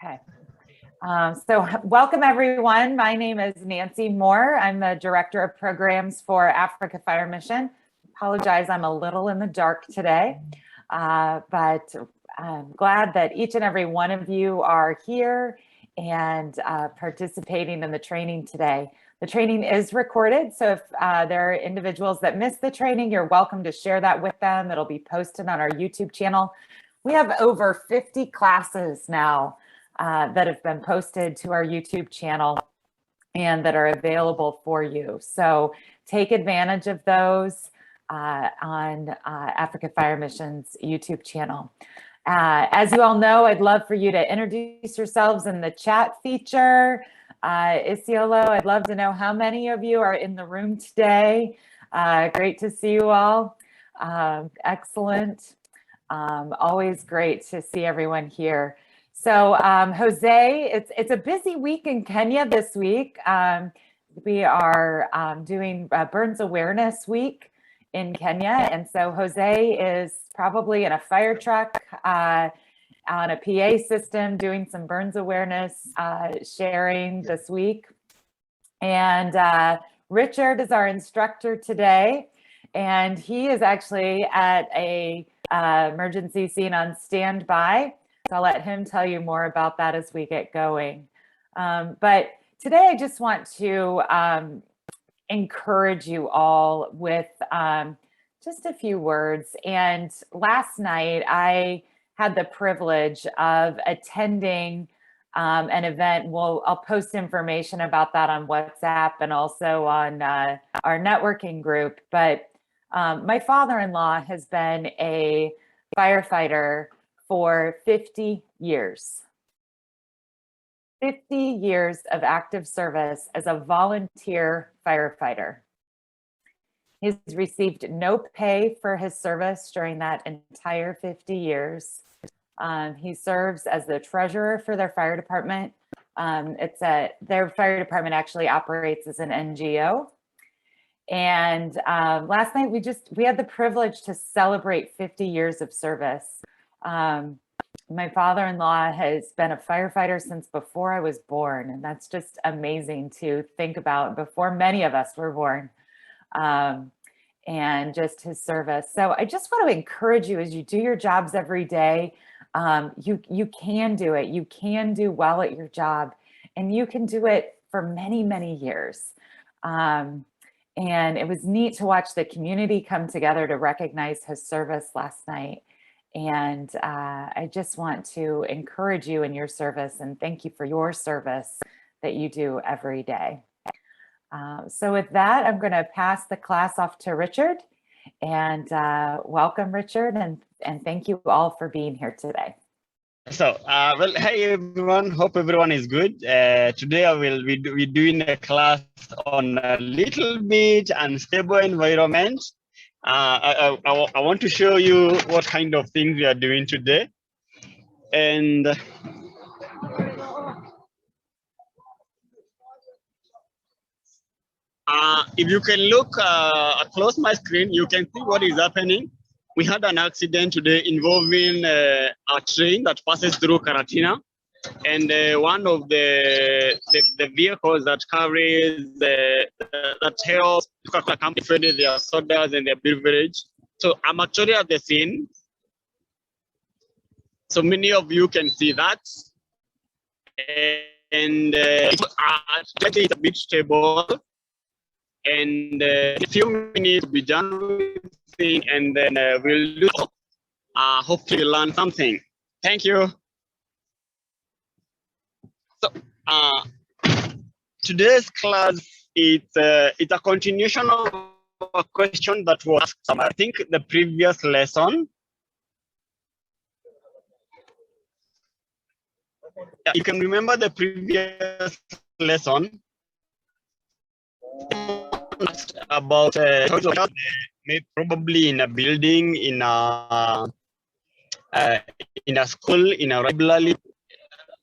Okay. So welcome everyone. My name is Nancy Moore. I'm the Director of Programs for Africa Fire Mission. Apologize, I'm a little in the dark today, but I'm glad that each and every one of you are here and participating in the training today. The training is recorded, so if there are individuals that missed the training, you're welcome to share that with them. It'll be posted on our YouTube channel. We have over 50 classes now that have been posted to our YouTube channel and that are available for you. So take advantage of those on Africa Fire Mission's YouTube channel. As you all know, I'd love for you to introduce yourselves in the chat feature. Isiolo, I'd love to know how many of you are in the room today. Great to see you all. Excellent. Always great to see everyone here. So Jose, it's a busy week in Kenya this week. We are doing Burns Awareness Week in Kenya. And so Jose is probably in a fire truck on a PA system doing some burns awareness sharing this week. And Richard is our instructor today. And he is actually at a emergency scene on standby. So I'll let him tell you more about that as we get going. But today I just want to encourage you all with just a few words. And last night I had the privilege of attending an event. I'll post information about that on WhatsApp and also on our networking group. But my father-in-law has been a firefighter for 50 years. 50 years of active service as a volunteer firefighter. He's received no pay for his service during that entire 50 years. He serves as the treasurer for their fire department. Their fire department actually operates as an NGO. And last night we had the privilege to celebrate 50 years of service. My father-in-law has been a firefighter since before I was born, and that's just amazing to think about, before many of us were born, and just his service. So I just want to encourage you as you do your jobs every day, you can do it. You can do well at your job, and you can do it for many, many years. And it was neat to watch the community come together to recognize his service last night. And I just want to encourage you in your service and thank you for your service that you do every day. So with that, I'm going to pass the class off to Richard. And welcome, Richard, and thank you all for being here today. So, well, hey everyone, hope everyone is good. Today I will be doing a class on a little bit unstable environment. I want to show you what kind of things we are doing today. And if you can look across my screen, you can see what is happening. We had an accident today involving a train that passes through Karatina. And one of the vehicles that carries that helps Coca-Cola company fill their sodas and their beverage. So I'm actually at the scene. So many of you can see that. And it's a bit stable. And in a few minutes, we'll be done with thing, and then we'll do. Hopefully, learn something. Thank you. So today's class it's a continuation of a question that was asked. I think the previous lesson. You can remember the previous lesson about probably in a building, in a school, in a library.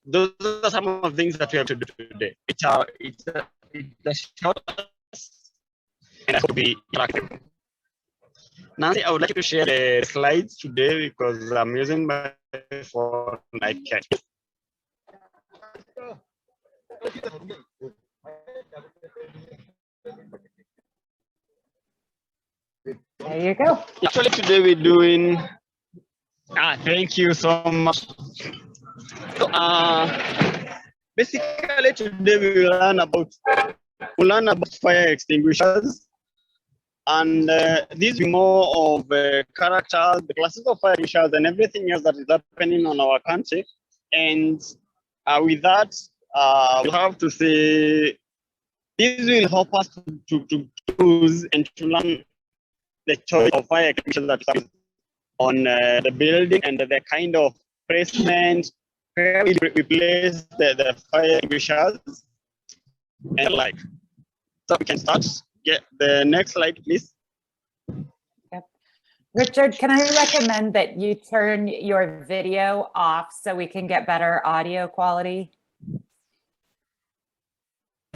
Those are some of the things that we have to do today. It's a short and I hope to be interactive. Nancy, I would like you to share the slides today because I'm using my phone. I can't. There you go. Actually, today we're doing. Thank you so much. So, basically, today we learn about fire extinguishers, and these are more of characters, the classes of fire extinguishers, and everything else that is happening on our country. And with that, we have to say this will help us to choose and to learn the choice of fire extinguishers that is on the building and the kind of placement where we place the fire extinguishers and like. So we can start. Get the next slide, please. Yep. Richard, can I recommend that you turn your video off so we can get better audio quality?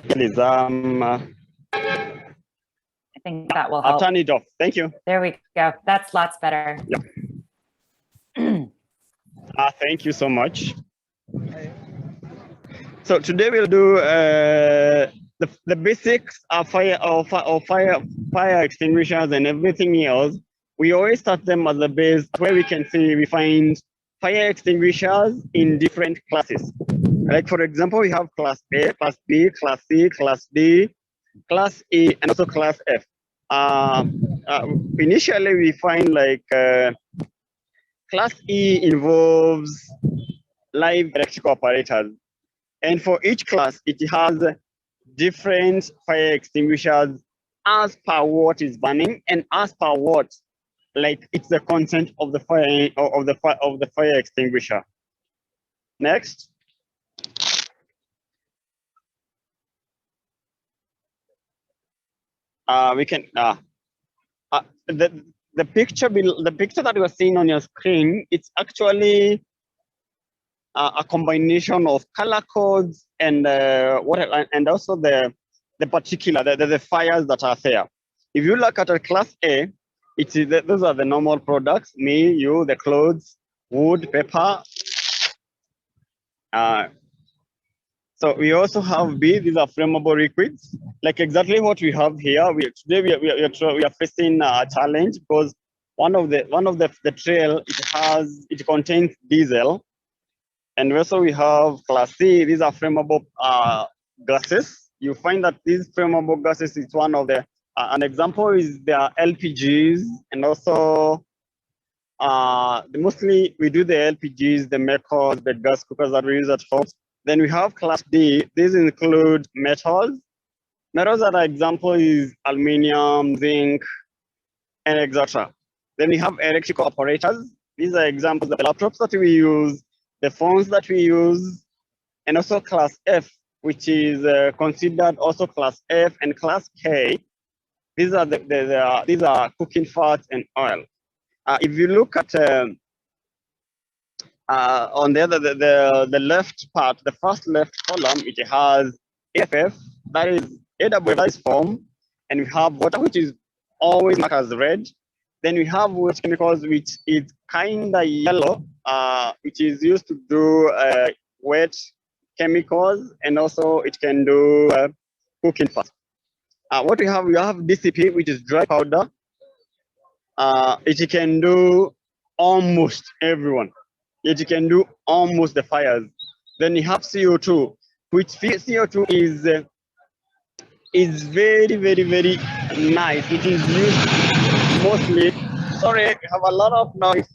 Please, I think that will help. I'll turn it off. Thank you. There we go. That's lots better. Yep. Thank you so much. So today we'll do the basics of fire extinguishers and everything else. We always start them as the base where we can see we find fire extinguishers in different classes. Like for example, we have class A, class B, class C, class D, class E, and also class F. Initially, we find like class E involves live electrical operators. And for each class, it has different fire extinguishers as per what is burning and as per what, like it's the content of the fire of the fire extinguisher. Next. We can the picture that you are seeing on your screen, it's actually a combination of color codes and and also the particular the fires that are there. If you look at a class A, those are the normal products: me, you, the clothes, wood, paper. So we also have B. These are flammable liquids, like exactly what we have here. Today we are facing a challenge because one of the trail it contains diesel, and also we have class C. These are flammable gases. You find that these flammable gases is one of the an example is the LPGs, and also mostly we do the LPGs, the makers, the gas cookers that we use at home. Then we have class D. These include metals. Metals that are example is aluminum, zinc, and etc. Then we have electrical operators. These are examples of the laptops that we use, the phones that we use, and also class F, which is considered also class F and class K. These are these are cooking fats and oil. If you look at on the left part, the first left column, it has AFF, that is AWS form, and we have water, which is always marked as red. Then we have waste chemicals, which is kind of yellow, which is used to do wet chemicals, and also it can do cooking fat. What we have DCP, which is dry powder. It can do almost everyone. It can do almost the fires. Then you have CO2, which CO2 is very, very, very nice. It is used mostly. Sorry, we have a lot of noise.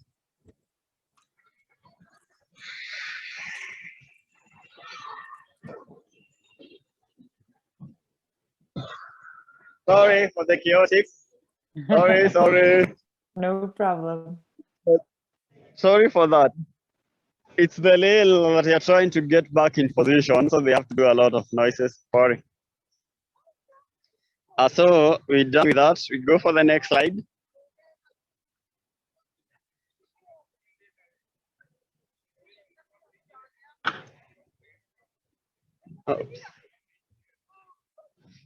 Sorry for the chaotic. Sorry. No problem. Sorry for that. It's the ladle that you're trying to get back in position, so they have to do a lot of noises. Sorry. So we're done with that. We go for the next slide.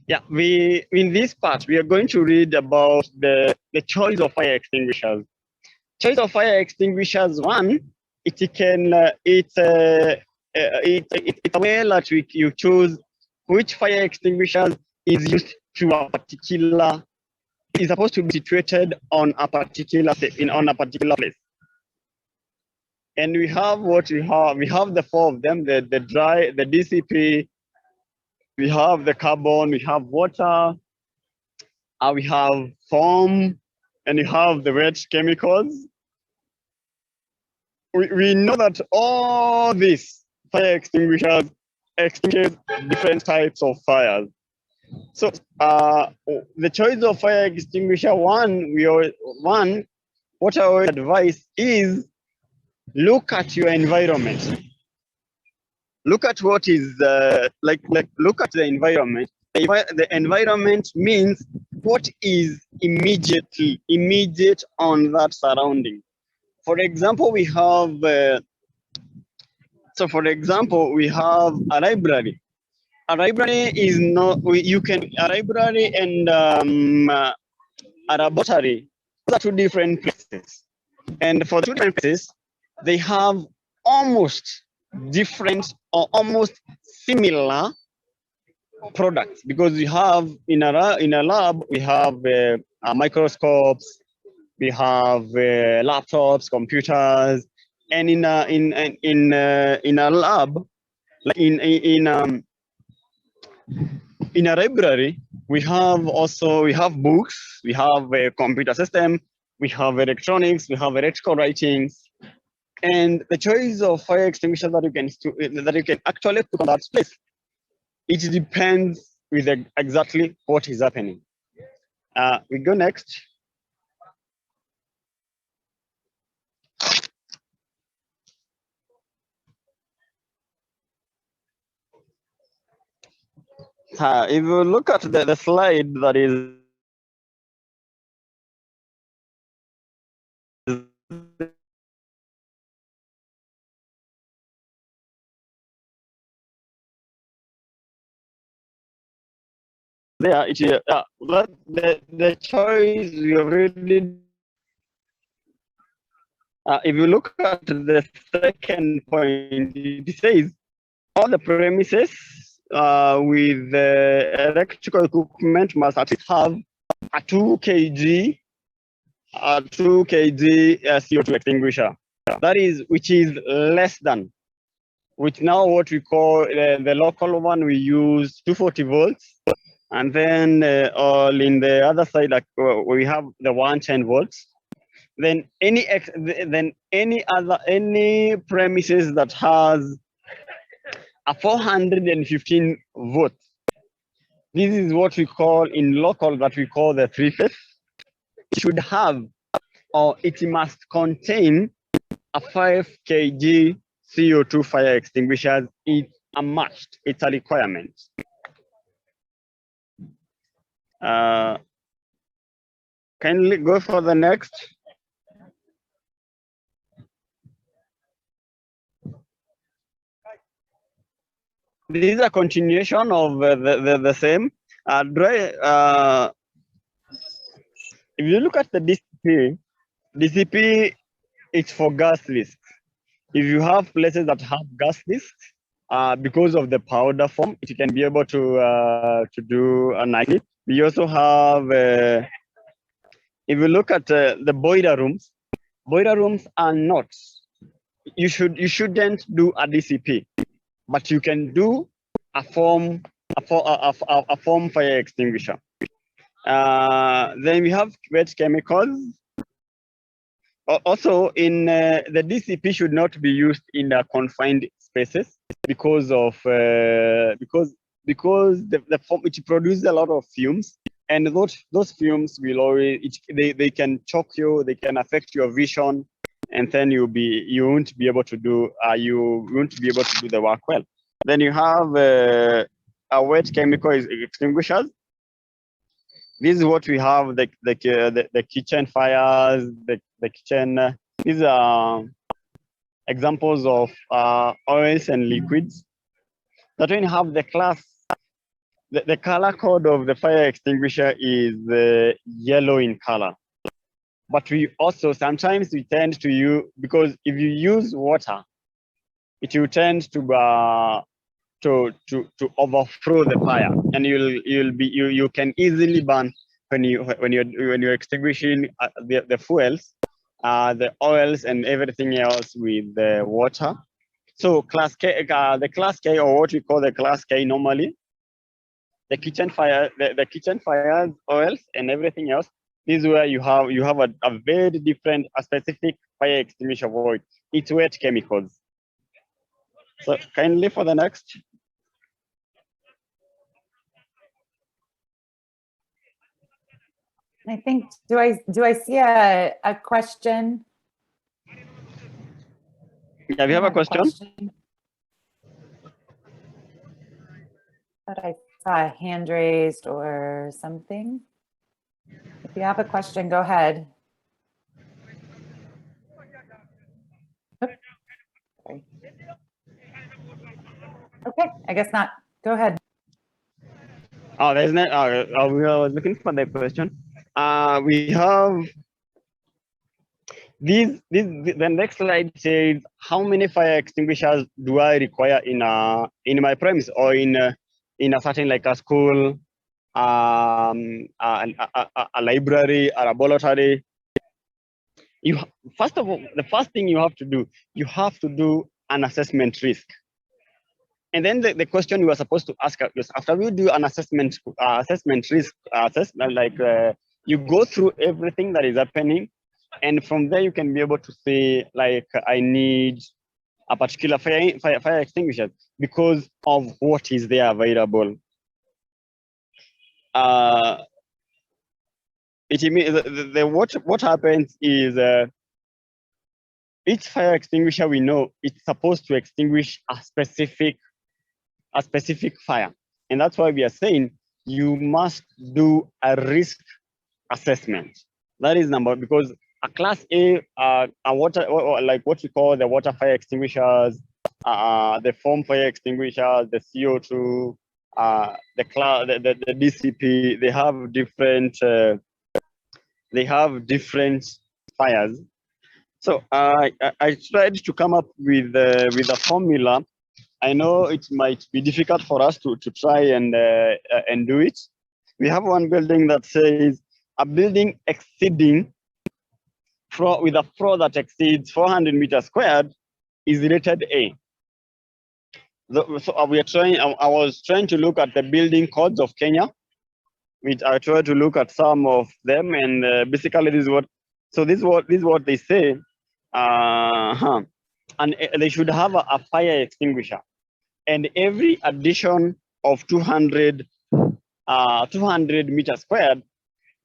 Yeah, in this part we are going to read about the choice of fire extinguishers. Choice of fire extinguishers. One, it's it's a way that you choose which fire extinguisher is used to a particular, is supposed to be situated on a particular place. And we have what we have. We have the four of them: the dry, the DCP. We have the carbon. We have water. We have foam, and you have the wet chemicals. We know that all these fire extinguishers extinguish different types of fires. So the choice of fire extinguisher what I always advise is look at your environment. Look at what is look at the environment. The environment means what is immediate on that surrounding. For example, we have we have a library. A library is not, a library and a laboratory, those are two different places. And for two different places, they have almost different or almost similar products, because we have in a lab, we have microscopes, we have laptops, computers, and in a lab, like in a library, we have books, we have a computer system, we have electronics, we have electrical writings, and the choice of fire extinguisher that you can actually put on that place, it depends with exactly what is happening. We go next. If you look at the slide that is there, the choice we already. If you look at the second point, it says all the premises with the electrical equipment must at least have a 2 kg CO2 extinguisher. That is, which is less than, which now what we call the local one, we use 240 volts, and then all in the other side, like we have the 110 volts. Then any premises that has a 415 volts. This is what we call in local, that we call the 3-phase. It should have, or it must contain, a 5 kg CO2 fire extinguishers. It's a must. It's a requirement. Kindly go for the next. This is a continuation of the same. If you look at the DCP, it's for gas risk. If you have places that have gas risk, because of the powder form, it can be able to do a night. We also have, if you look at the boiler rooms are not. You shouldn't do a DCP, but you can do a foam fire extinguisher. Then we have wet chemicals. Also, in the DCP should not be used in confined spaces because of because the foam, it produces a lot of fumes, and those fumes will always they can choke you, they can affect your vision, and then you won't be able to do the work well. Then you have a wet chemical extinguishers. This is what we have, the kitchen fires, the kitchen. These are examples of oils and liquids. That when you have the class, the color code of the fire extinguisher is yellow in color. But we also sometimes we tend to use, because if you use water, it will tend to overthrow the fire, and you can easily burn when you're extinguishing the fuels, the oils and everything else with the water. So class K, the class K, or what we call the class K normally, the kitchen fire, the kitchen fires, oils and everything else. This is where you have a very different, a specific fire extinguisher void. It's wet chemicals. So kindly for the next. I think, do I see a question? Yeah, we have a question. But I saw a hand raised or something. If you have a question, go ahead. Oops. Sorry. Okay, I guess not. Go ahead. Oh, there's no. We were looking for the question. We have these. The next slide says how many fire extinguishers do I require in my premise or in a certain, like a school, a library, or a laboratory. First of all, the first thing you have to do an assessment risk. And then the question you are supposed to ask is, after we do an assessment risk assessment, like you go through everything that is happening, and from there you can be able to say, like, I need a particular fire extinguisher because of what is there available. What happens is each fire extinguisher, we know it's supposed to extinguish a specific fire, and that's why we are saying you must do a risk assessment. That is number, because a class A, a water, like what we call the water fire extinguishers, the foam fire extinguishers, the CO2, the DCP, they have different fires. So I tried to come up with a formula. I know it might be difficult for us to try and do it. We have one building that says a building exceeding with a floor that exceeds 400 meters squared is rated A. So we are trying. I was trying to look at the building codes of Kenya, which I tried to look at some of them, and basically this is what. So this is what they say. And they should have a fire extinguisher, and every addition of 200 meters squared,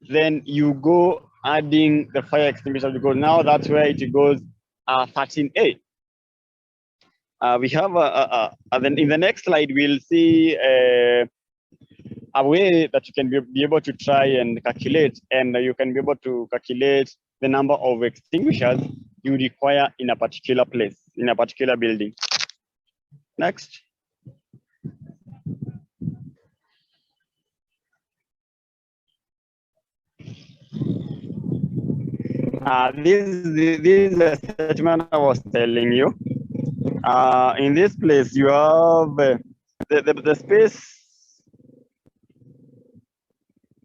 then you go adding the fire extinguisher, because now that's where it goes 13A. We have then in the next slide we'll see a way that you can be able to try and calculate, and you can be able to calculate the number of extinguishers you require in a particular place, in a particular building. Next. This is the statement I was telling you. In this place, you have the space.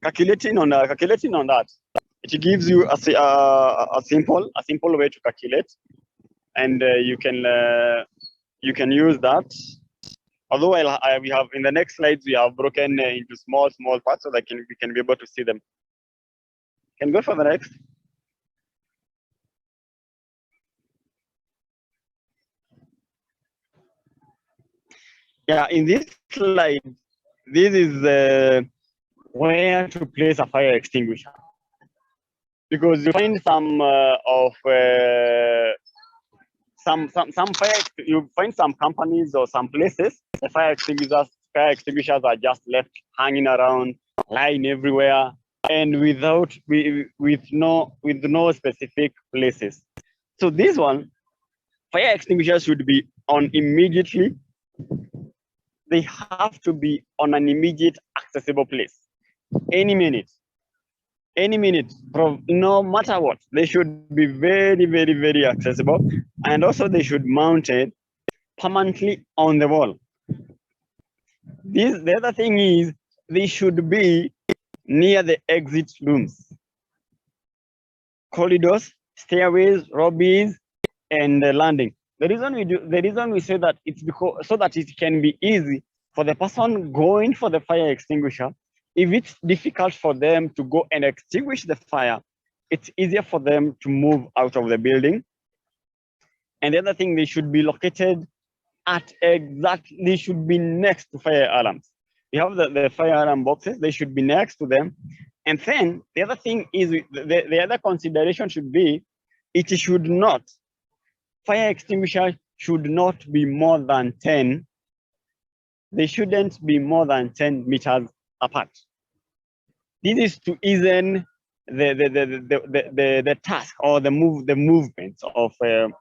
Calculating on that, it gives you a simple way to calculate, and you can use that. Although we have in the next slides we have broken into small parts so that we can be able to see them. Can go for the next. Yeah, in this slide, this is where to place a fire extinguisher, because you find some you find some companies or some places the fire extinguishers are just left hanging around, lying everywhere, and with no specific places. So this one, fire extinguishers should be on immediately. They have to be on an immediate accessible place. Any minute, no matter what, they should be very accessible, and also they should be mounted permanently on the wall. The other thing is they should be near the exit rooms, corridors, stairways, lobbies, and the landing. The reason we say that it's because so that it can be easy for the person going for the fire extinguisher. If it's difficult for them to go and extinguish the fire, it's easier for them to move out of the building. And the other thing, they should be located they should be next to fire alarms. You have the fire alarm boxes, they should be next to them. And then the other thing is the other consideration should be, fire extinguisher should not be more than 10. They shouldn't be more than 10 meters apart. This is to ease the task or the movements of the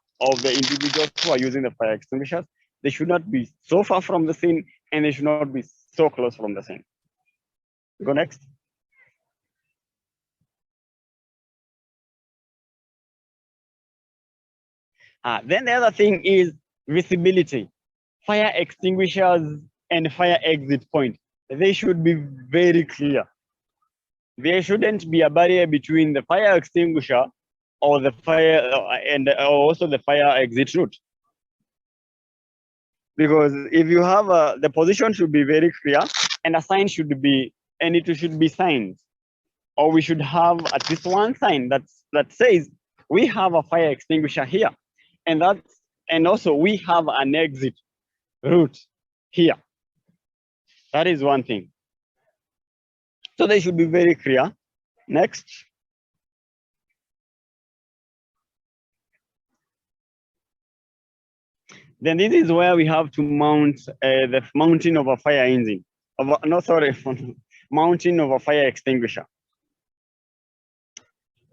individuals who are using the fire extinguishers. They should not be so far from the scene, and they should not be so close from the scene. Go next. Then the other thing is visibility. Fire extinguishers and fire exit point, they should be very clear. There shouldn't be a barrier between the fire extinguisher or the fire and also the fire exit route. Because if you have the position should be very clear, and a sign should be, and it should be signed, or we should have at least one sign that says we have a fire extinguisher here, and also we have an exit route here. That is one thing. So they should be very clear. Next. Then this is where we have to mount the mounting of a fire engine. Mounting of a fire extinguisher.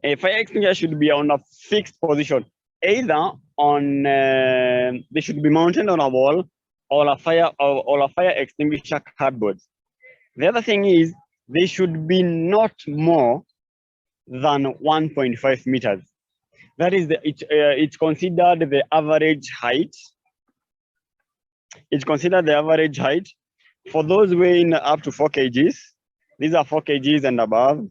A fire extinguisher should be on a fixed position, either on they should be mounted on a wall or a fire extinguisher cardboard. The other thing is they should be not more than 1.5 meters. That is it's considered the average height. It's considered the average height for those weighing up to 4 kgs. These are 4 kgs and above.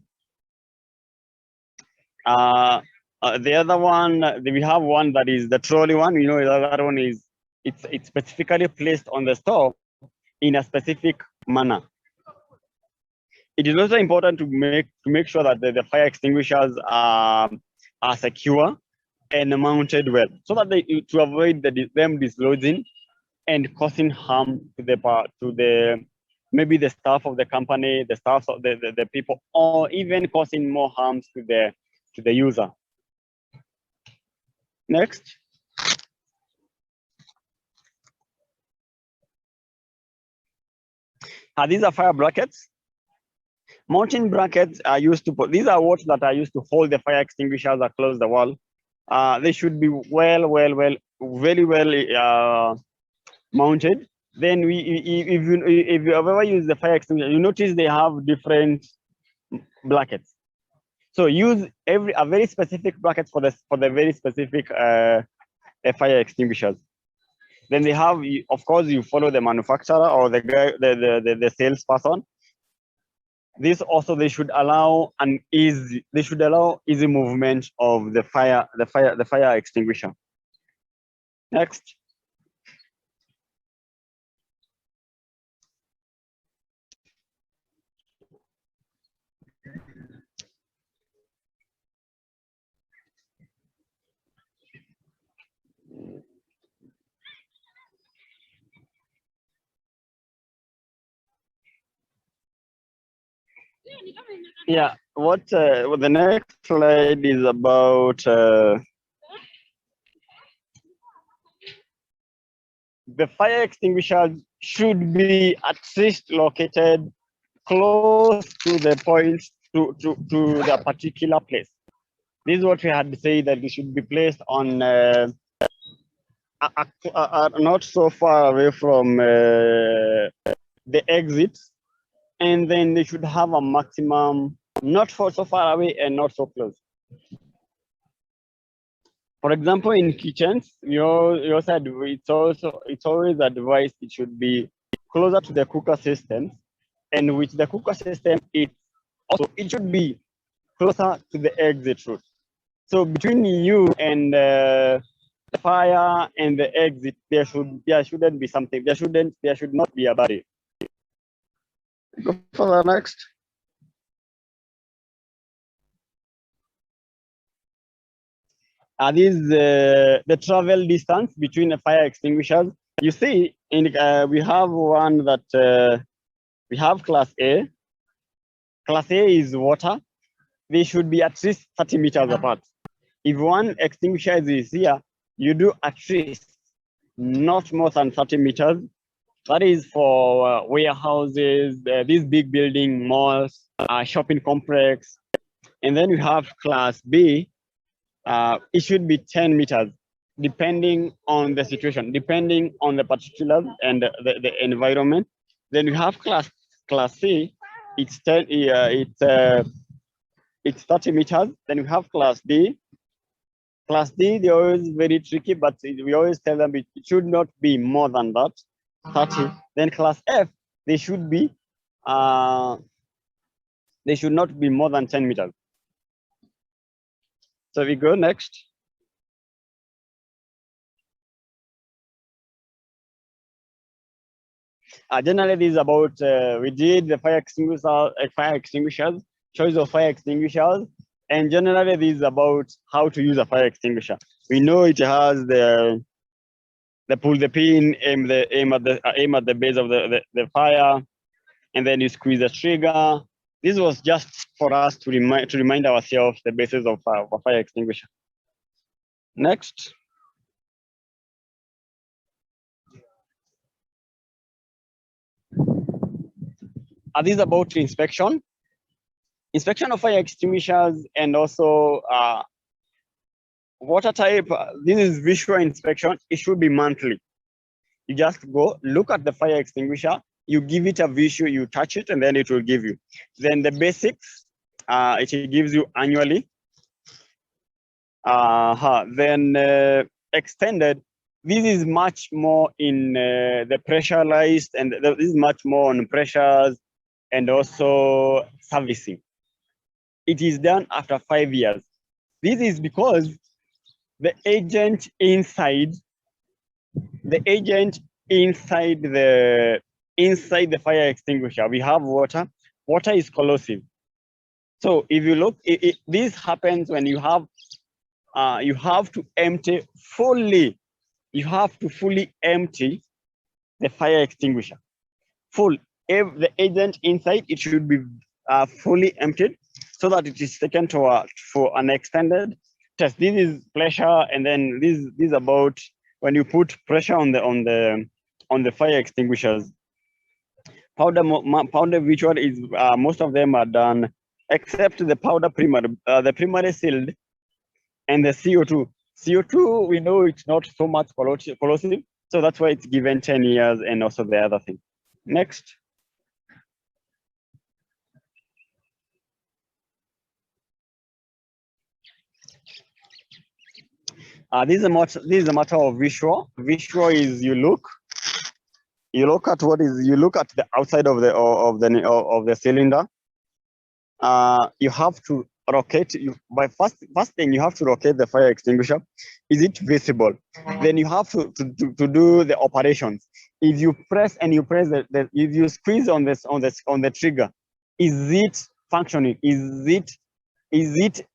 The other one, we have one that is the trolley one. You know, the other one is it's specifically placed on the stove in a specific manner. It is also important to make sure that the fire extinguishers are secure and mounted well, so that to avoid them dislodging and causing harm to maybe the staff of the company, the staff of the people, or even causing more harms to the user. Next. These are fire brackets. Mounting brackets are used to these are what that are used to hold the fire extinguishers across the wall. They should be very well mounted. Then if you ever use the fire extinguisher, you notice they have different brackets. So use a very specific bracket for the very specific fire extinguishers. Then they have, of course, you follow the manufacturer or the guy, the salesperson. This also they should allow easy movement of the fire extinguisher. Next. Yeah, what the next slide is about the fire extinguishers should be at least located close to the point to the particular place. This is what we had said, that they should be placed on not so far away from the exit, and then they should have a maximum not so far away and not so close. For example, in kitchens, it's always advised it should be closer to the cooker system, and with the cooker system, it should be closer to the exit route. So between you and the fire and the exit, there shouldn't be something. There should not be a barrier. Go for the next. This is the travel distance between the fire extinguishers. You see, we have one that we have class A. Class A is water. They should be at least 30 meters apart. If one extinguisher is here, you do at least not more than 30 meters. That is for warehouses, these big building, malls, shopping complex. And then you have class B. It should be 10 meters, depending on the situation, depending on the particulars and the environment. Then you have class C. It's 30 meters. Then you have class D. Class D, they're always very tricky, but we always tell them it should not be more than that, 30. Then class F, they should not be more than 10 meters. So we go next. Generally, this is about, we did the fire extinguishers, choice of fire extinguishers. And generally, this is about how to use a fire extinguisher. We know it has the pull the pin, aim at the base of the fire, and then you squeeze the trigger. This was just for us to remind ourselves the basis of a fire extinguisher. Next. This is about inspection. Inspection of fire extinguishers and also water type. This is visual inspection. It should be monthly. You just go look at the fire extinguisher, you give it a visual, you touch it, and then it will give you. Then the basics, it gives you annually. Then extended, this is much more in the pressurized, and this is much more on pressures and also servicing. It is done after 5 years. This is because the agent inside the fire extinguisher, we have water. Water is corrosive. So if you look, this happens when you have to empty fully. You have to fully empty the fire extinguisher. If the agent inside, it should be fully emptied so that it is taken for an extended test. This is pressure, and then this is about when you put pressure on the fire extinguishers. Powder visual is most of them are done, except the powder the primary sealed, and the CO2. CO2, we know it's not so much corrosive, so that's why it's given 10 years, and also the other thing. Next. This is a matter of visual. Visual is you look at the outside of the cylinder. You have to rotate. First thing, you have to rotate the fire extinguisher. Is it visible? Then you have to do the operations. If you press if you squeeze on the trigger, is it functioning?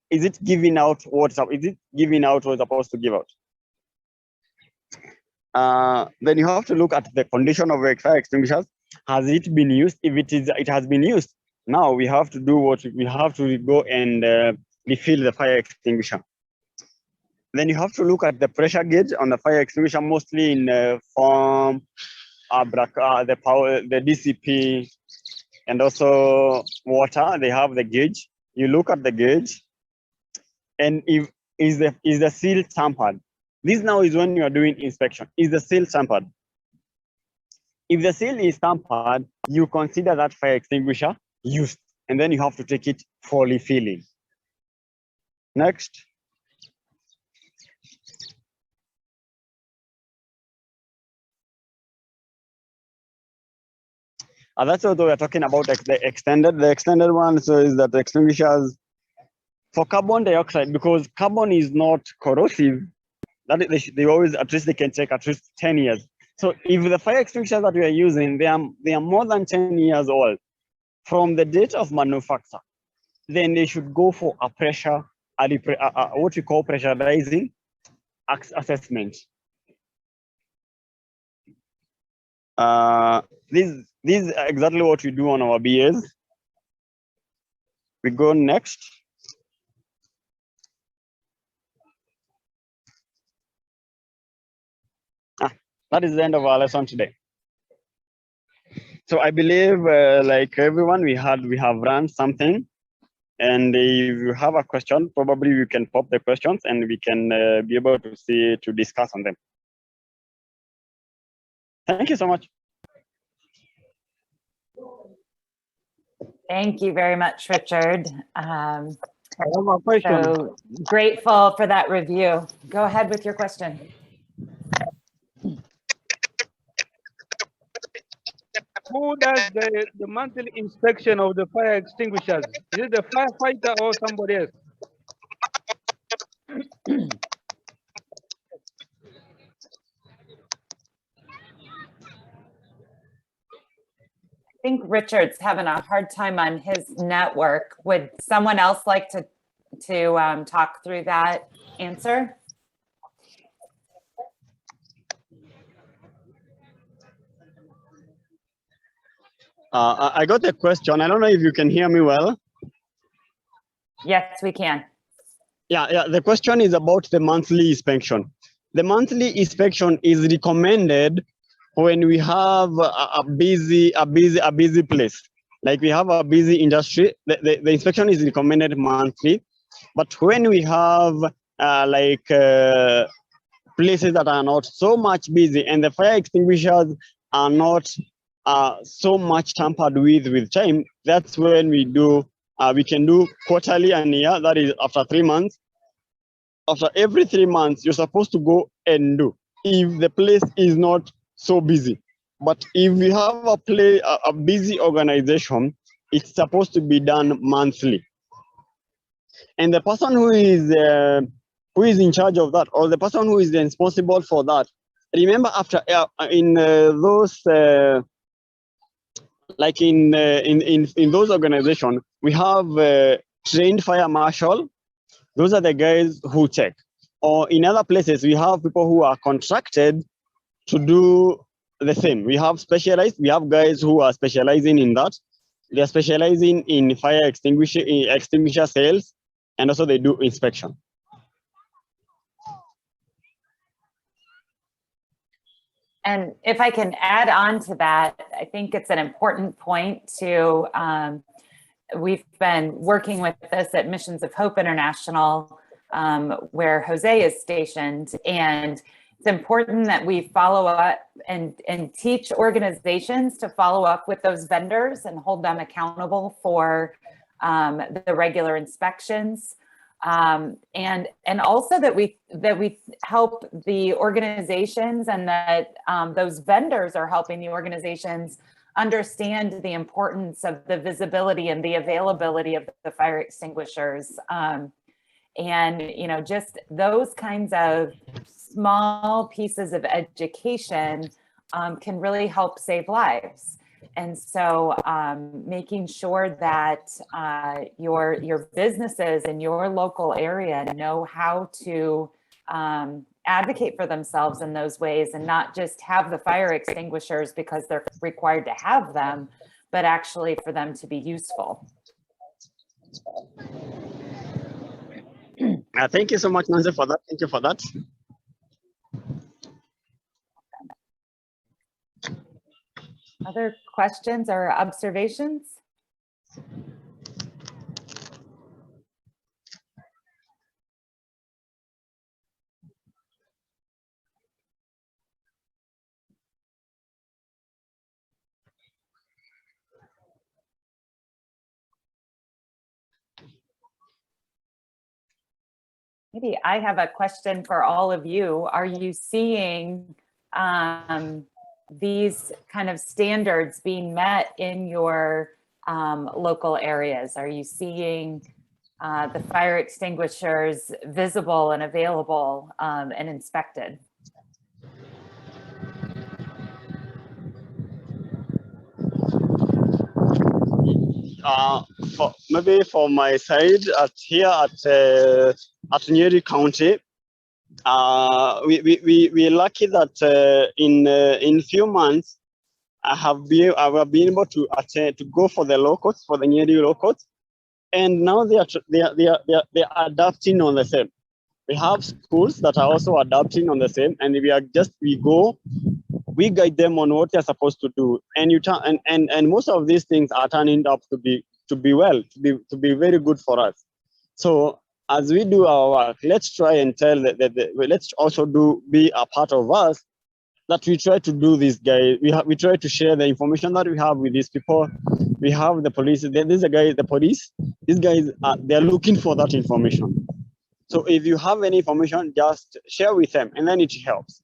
Is it giving out what's up? Is it giving out what's supposed to give out? Then you have to look at the condition of the fire extinguishers. Has it been used? If it has been used, now we have to do we have to go and refill the fire extinguisher. Then you have to look at the pressure gauge on the fire extinguisher, mostly in foam, the DCP, and also water. They have the gauge. You look at the gauge, and is the seal tampered? This now is when you are doing inspection. Is the seal tampered? If the seal is tampered, you consider that fire extinguisher used, and then you have to take it for refilling. Next. That's what we're talking about, the extended. The extended one, so is that extinguishers for carbon dioxide, because carbon is not corrosive. That they always, at least they can take at least 10 years. So if the fire extinguishers that we are using, they are more than 10 years old from the date of manufacture, then they should go for a pressure, what we call pressurizing assessment. This is exactly what we do on our BAs. We go next. That is the end of our lesson today. So I believe, like everyone, we have run something. And if you have a question, probably you can pop the questions and we can be able to discuss on them. Thank you so much. Thank you very much, Richard. I have a question. So grateful for that review. Go ahead with your question. Who does the monthly inspection of the fire extinguishers? Is it the firefighter or somebody else? I think Richard's having a hard time on his network. Would someone else like to talk through that answer? I got a question. I don't know if you can hear me well. Yes, we can. Yeah. The question is about the monthly inspection. The monthly inspection is recommended when we have a busy place. Like we have a busy industry, the inspection is recommended monthly. But when we have places that are not so much busy and the fire extinguishers are not so much tampered with time, that's when we can do quarterly and year, that is after 3 months. After every 3 months, you're supposed to go and do, if the place is not so busy. But if we have a busy organization, it's supposed to be done monthly. And the person who is in charge of that, or the person who is responsible for that, remember after in those like in those organizations, we have trained fire marshal. Those are the guys who check. Or in other places, we have people who are contracted to do the same. We have guys who are specializing in that. They are specializing in fire extinguisher sales, and also they do inspection. And if I can add on to that, I think it's an important point to, we've been working with this at Missions of Hope International, where Jose is stationed, and it's important that we follow up and teach organizations to follow up with those vendors and hold them accountable for the regular inspections. And also that we help the organizations, and that those vendors are helping the organizations understand the importance of the visibility and the availability of the fire extinguishers. And, you know, just those kinds of small pieces of education can really help save lives. And so making sure that your businesses in your local area know how to advocate for themselves in those ways, and not just have the fire extinguishers because they're required to have them, but actually for them to be useful. Thank you so much, Nancy, for that. Thank you for that. Other questions or observations? Maybe I have a question for all of you. Are you seeing these kind of standards being met in your local areas? Are you seeing the fire extinguishers visible and available and inspected? Maybe for my side, here at Nyeri County, we're lucky that in few months I have been able to attend to go for the locals, for the Nyeri locals, and now they are adapting on the same. We have schools that are also adapting on the same, and we guide them on what they're supposed to do, and most of these things are turning up to be very good for us. So as we do our work, let's try and tell let's also be a part of us, that we try to do this guy. We try to share the information that we have with these people. We have the police. There's a guy, the police. These guys they're looking for that information. So if you have any information, just share with them, and then it helps.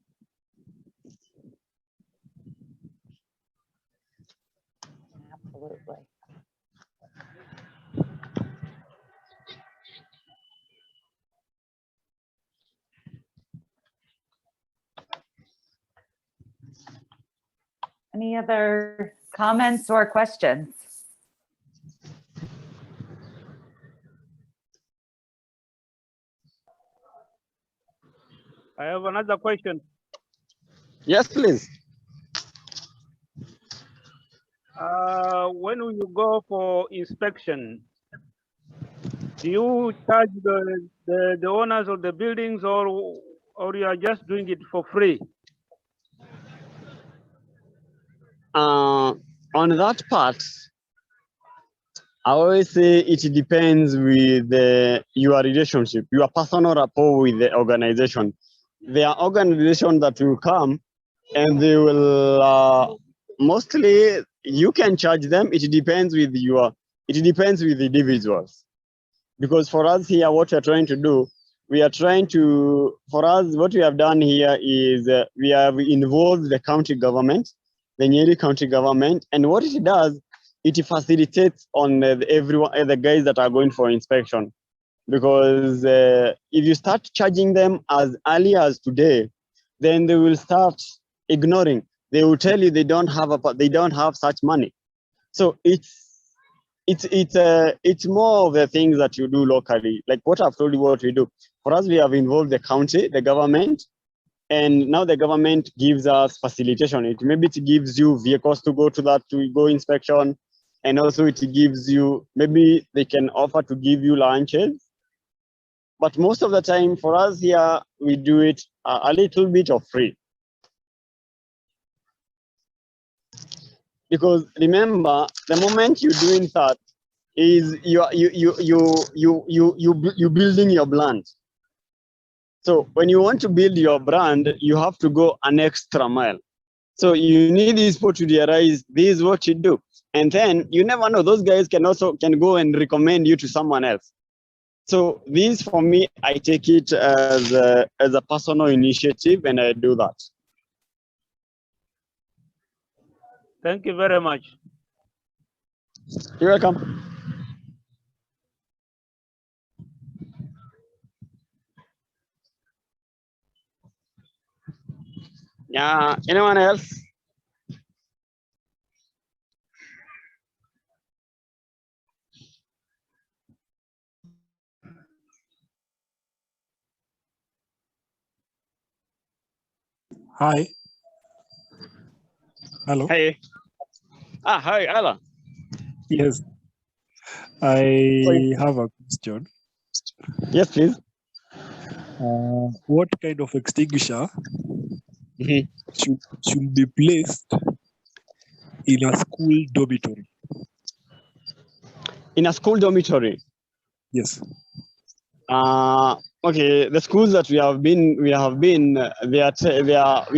Absolutely. Any other comments or questions? I have another question. Yes, please. When you go for inspection, do you charge the owners of the buildings, or you are just doing it for free? On that part, I always say it depends with your relationship, your personal rapport with the organization. There are organizations that will come and they will mostly you can charge them. It depends with the individuals. Because for us here, what we are trying to do, for us, what we have done here is we have involved the county government, the Nyeri county government, and what it does, it facilitates on the guys that are going for inspection. Because if you start charging them as early as today, then they will start ignoring. They will tell you they don't have such money. So it's more of the things that you do locally, like what I've told you what we do. For us, we have involved the county, the government, and now the government gives us facilitation. Maybe it gives you vehicles to go inspection, and also it gives you, maybe they can offer to give you lunches. But most of the time for us here, we do it a little bit of free. Because remember, the moment you're doing that is you building your brand. So when you want to build your brand, you have to go an extra mile. So you need these people to realize this is what you do. And then you never know, those guys can go and recommend you to someone else. So this, for me, I take it as a personal initiative, and I do that. Thank you very much. You're welcome. Yeah, anyone else? Hi. Hello. Hey. Hi, Ella. Yes. I have a question. Yes, please. What kind of extinguisher should be placed in a school dormitory? In a school dormitory? Yes. Okay, the schools that we have been, we're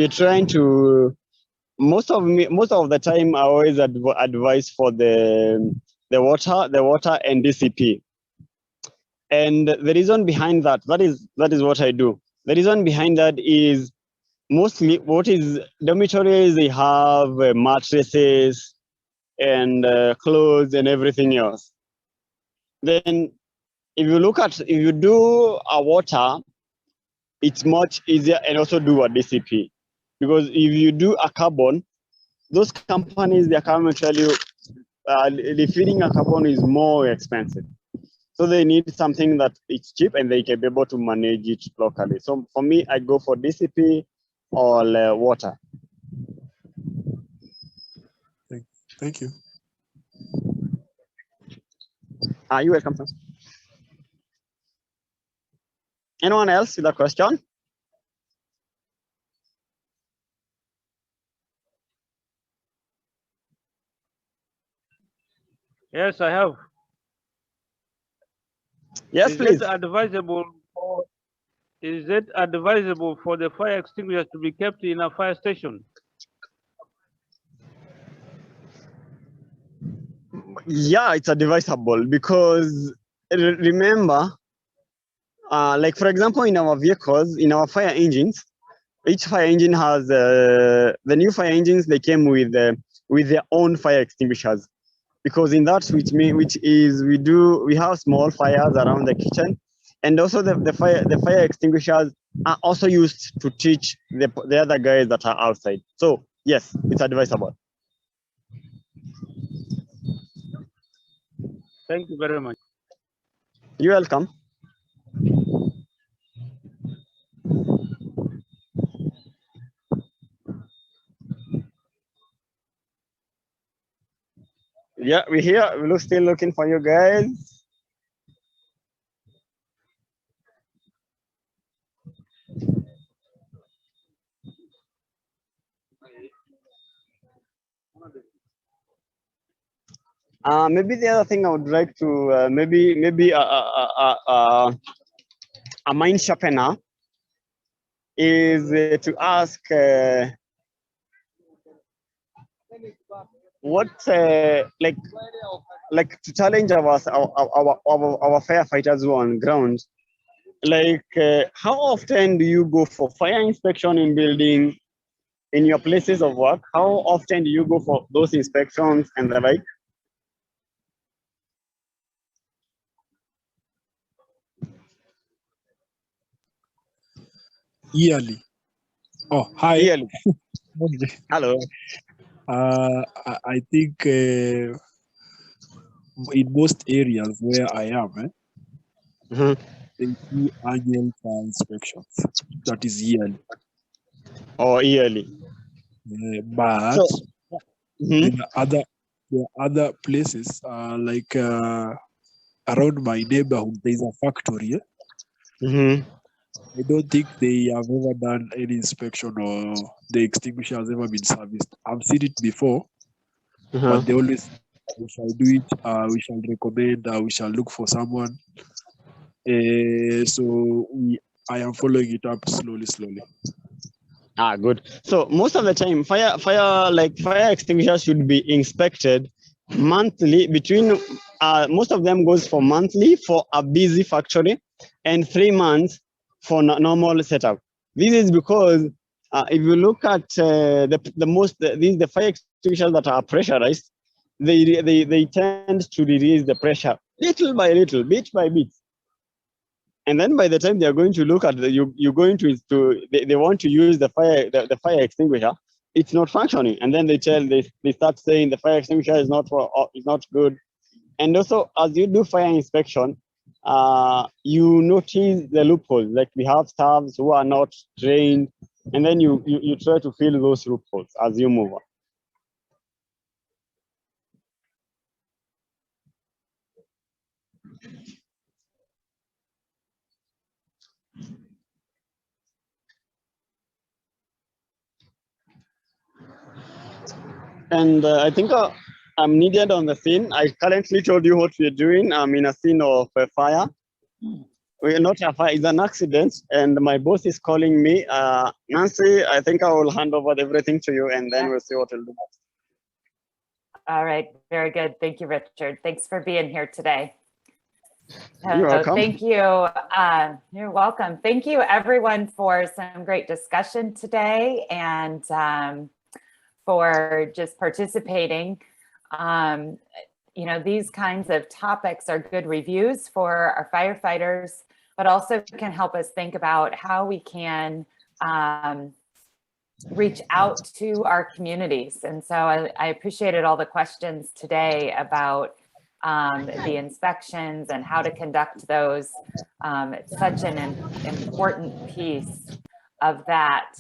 trying to, most of the time I always advise for the water and DCP. And the reason behind that is what I do. The reason behind that is mostly what is dormitories, they have mattresses and clothes and everything else. Then if you do a water, it's much easier, and also do a DCP. Because if you do a carbon, those companies, they come and tell you refilling a carbon is more expensive. So they need something that it's cheap and they can be able to manage it locally. So for me, I go for DCP or water. Thank you. You're welcome, sir. Anyone else with a question? Yes, I have. Yes, Is please. it advisable for the fire extinguisher to be kept in a fire station? Yeah, it's advisable because remember, like for example, in our vehicles, in our fire engines, each fire engine has the new fire engines. They came with their own fire extinguishers, because in that we have small fires around the kitchen, and also the fire extinguishers are also used to teach the other guys that are outside. So yes, it's advisable. Thank you very much. You're welcome. Yeah, we're here. We're still looking for you guys. Maybe the other thing I would like to maybe a mind sharpener is to ask what like to challenge our firefighters who are on ground. Like how often do you go for fire inspection in building, in your places of work? How often do you go for those inspections and the like? Yearly. Oh, hi. Yearly. Hello. I think in most areas where I am, they do annual fire inspections. That is yearly. Or yearly. But So, there are other places like around my neighborhood. There's a factory. I don't think they have ever done any inspection or the extinguisher has ever been serviced. I've seen it before, but they always, we shall do it, we shall recommend, we shall look for someone. So I am following it up slowly. Good. So most of the time, fire extinguishers should be inspected monthly. Between most of them goes for monthly for a busy factory, and 3 months for normal setup. This is because if you look at the fire extinguishers that are pressurized, they tend to release the pressure little by little, bit by bit. And then by the time they are going to look at you're going to they want to use the fire extinguisher, it's not functioning. And then they start saying the fire extinguisher is not good. And also, as you do fire inspection, you notice the loopholes. Like we have staffs who are not trained, and then you try to fill those loopholes as you move on. And I think I'm needed on the scene. I currently told you what we're doing. I'm in a scene of a fire. We're not a fire, it's an accident. And my boss is calling me. Nancy, I think I will hand over everything to you, and then we'll see what we'll do. All right, very good. Thank you, Richard. Thanks for being here today. You're welcome. Thank you. You're welcome. Thank you everyone for some great discussion today and for just participating. You know, these kinds of topics are good reviews for our firefighters, but also can help us think about how we can reach out to our communities. And so I appreciated all the questions today about the inspections and how to conduct those. It's such an important piece of that